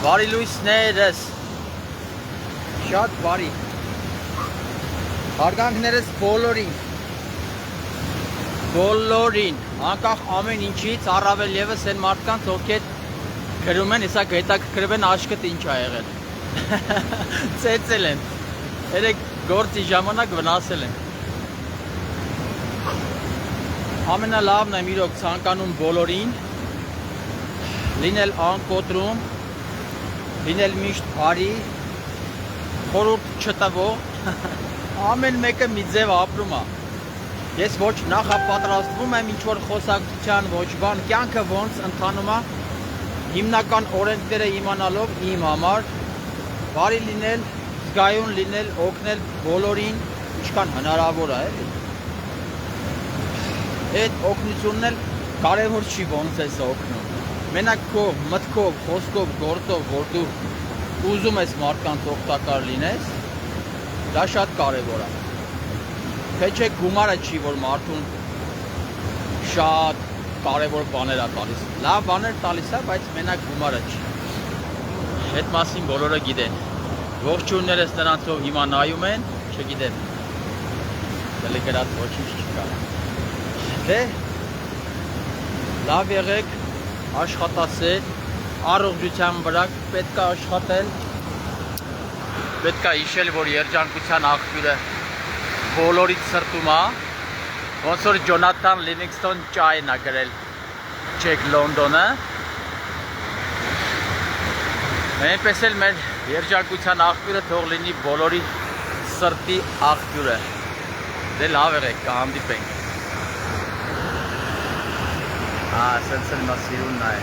Բարի լույսներս, շատ բարի, հարգանքներս բոլորին, անկախ ամեն ինչից, առավել ևս են մարդկանց, ովքեր գրում են, հեսա հետաքրքրում են աշկդ ինչ ա եղել, ծեծել են, երեք գործի ժամանակ վնասել են, ամենալավն եմ իրոք ցանկանում բոլորին, լինել անկոտրում, լինել միշտ բարի, խորհուրդ չտվող, ամեն մեկը մի ձև ապրում է։ Ես ոչ նախապատրաստվում եմ ինչ-որ խոսակցության, ոչ բան, կյանքը ոնց ընթանում է, հիմնական օրենքները իմանալով իմ համար, բարի լինել, զգայուն լինել, օգնել բոլորին, ինչքան հնարավոր է, էլի։ Այդ օգնությունն էլ կարևոր չի ոնց ես օգնում։ Մենակ քո մտքով, խոսքով, գործով, որ դու ուզում ես մարդկանց օգտակար լինես, դա շատ կարևոր է։ Թե չէ գումարը չի, որ մարդուն շատ կարևոր բաներ է տալիս։ Լավ բաներ տալիս է, բայց մենակ գումարը չի։ Այդ մասին բոլորը գիտեն։ Ողջույններս նրանց, ով հիմա նայում են, չգիտեմ։ Դե գրած ոչինչ չկա։ Դե լավ եղեք, աշխատասեր, առողջության վրա պետք է աշխատել, պետք է հիշել, որ երջանկության աղբյուրը բոլորից սրտում է, ոնց որ Ջոնաթան Լիվինգսթոն ճայն է գրել Ջեք Լոնդոնը, այնպես էլ մեր երջանկության աղբյուրը թող լինի բոլորի սրտի աղբյուրը, դե լավ եղեք, կհանդիպենք։ Սենց էլ մա սիրունն է